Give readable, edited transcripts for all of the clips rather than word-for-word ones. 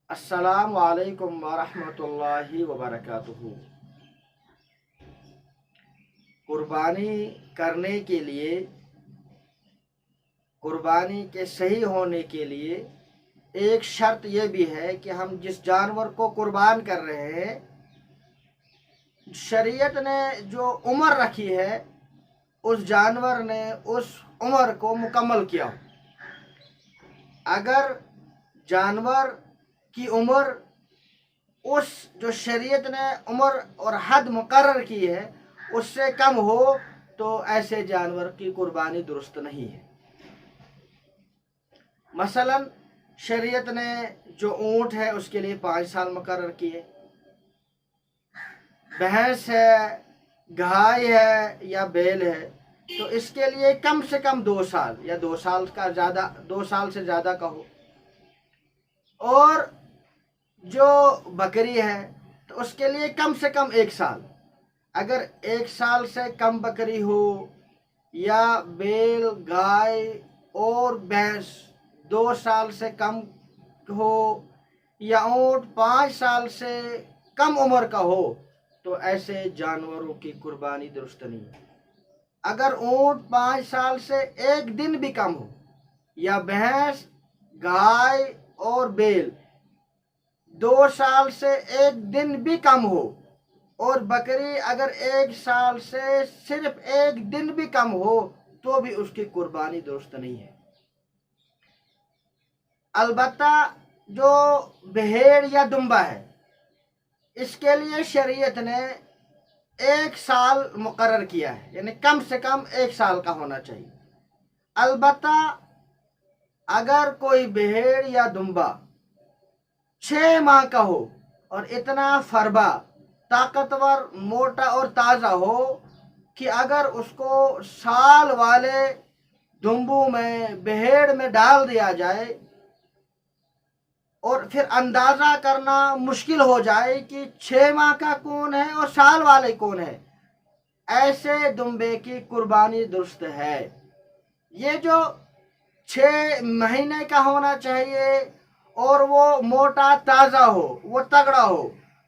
السلام علیکم ورحمۃ اللہ وبرکاتہ۔ قربانی کرنے کے لیے، قربانی کے صحیح ہونے کے لیے ایک شرط یہ بھی ہے کہ ہم جس جانور کو قربان کر رہے ہیں، شریعت نے جو عمر رکھی ہے اس جانور نے اس عمر کو مکمل کیا ہو۔ اگر جانور کی عمر اس جو شریعت نے عمر اور حد مقرر کی ہے اس سے کم ہو تو ایسے جانور کی قربانی درست نہیں ہے۔ مثلا شریعت نے جو اونٹ ہے اس کے لیے 5 سال مقرر کیے، بھینس ہے، گائے ہے یا بیل ہے تو اس کے لیے کم سے کم 2 سال یا 2 سال کا زیادہ، 2 سال سے زیادہ کا ہو۔ اور جو بکری ہے تو اس کے لیے کم سے کم 1 سال۔ اگر 1 سال سے کم بکری ہو یا بیل، گائے اور بھینس 2 سال سے کم ہو یا اونٹ 5 سال سے کم عمر کا ہو تو ایسے جانوروں کی قربانی درست نہیں ہے۔ اگر اونٹ 5 سال سے 1 دن بھی کم ہو یا بھینس، گائے اور بیل 2 سال سے 1 دن بھی کم ہو اور بکری اگر 1 سال سے صرف 1 دن بھی کم ہو تو بھی اس کی قربانی درست نہیں ہے۔ البتہ جو بھیڑ یا دمبا ہے اس کے لیے شریعت نے 1 سال مقرر کیا ہے، یعنی کم سے کم 1 سال کا ہونا چاہیے۔ البتہ اگر کوئی بھیڑ یا دمبا 6 ماہ کا ہو اور اتنا فربا، طاقتور، موٹا اور تازہ ہو کہ اگر اس کو سال والے دمبو میں، بھیڑ میں ڈال دیا جائے اور پھر اندازہ کرنا مشکل ہو جائے کہ 6 ماہ کا کون ہے اور سال والے کون ہے، ایسے دمبے کی قربانی درست ہے۔ یہ جو 6 مہینے کا ہونا چاہیے اور وہ موٹا، تازہ ہو، وہ تگڑا ہو،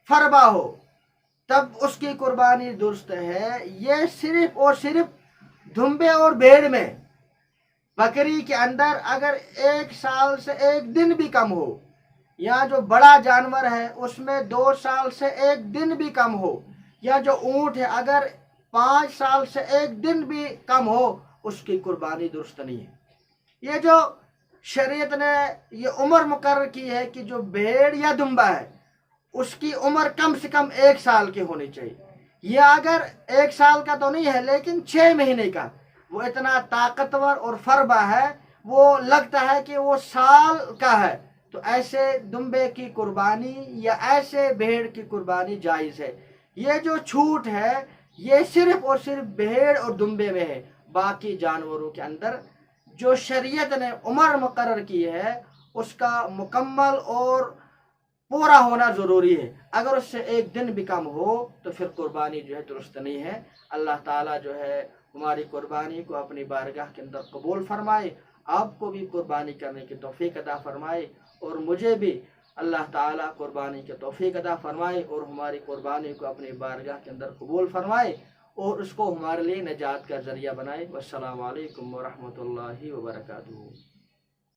فربا ہو، تب اس کی قربانی درست ہے۔ یہ صرف اور صرف دمبے اور بھیڑ میں، بکری کے اندر اگر 1 سال سے 1 دن بھی کم ہو یا جو بڑا جانور ہے اس میں 2 سال سے 1 دن بھی کم ہو یا جو اونٹ ہے اگر 5 سال سے 1 دن بھی کم ہو اس کی قربانی درست نہیں ہے۔ یہ جو شریعت نے یہ عمر مقرر کی ہے کہ جو بھیڑ یا دمبا ہے اس کی عمر کم سے کم 1 سال کی ہونی چاہیے۔ یہ اگر 1 سال کا تو نہیں ہے لیکن 6 مہینے کا، وہ اتنا طاقتور اور فربا ہے، وہ لگتا ہے کہ وہ سال کا ہے، تو ایسے دمبے کی قربانی یا ایسے بھیڑ کی قربانی جائز ہے۔ یہ جو چھوٹ ہے یہ صرف اور صرف بھیڑ اور دمبے میں ہے۔ باقی جانوروں کے اندر جو شریعت نے عمر مقرر کی ہے اس کا مکمل اور پورا ہونا ضروری ہے۔ اگر اس سے 1 دن بھی کم ہو تو پھر قربانی جو ہے درست نہیں ہے۔ اللہ تعالیٰ جو ہے ہماری قربانی کو اپنی بارگاہ کے اندر قبول فرمائے، آپ کو بھی قربانی کرنے کی توفیق عطا فرمائے اور مجھے بھی اللہ تعالیٰ قربانی کی توفیق عطا فرمائے اور ہماری قربانی کو اپنی بارگاہ کے اندر قبول فرمائے اور اس کو ہمارے لیے نجات کا ذریعہ بنائے۔ والسلام علیکم ورحمۃ اللہ وبرکاتہ۔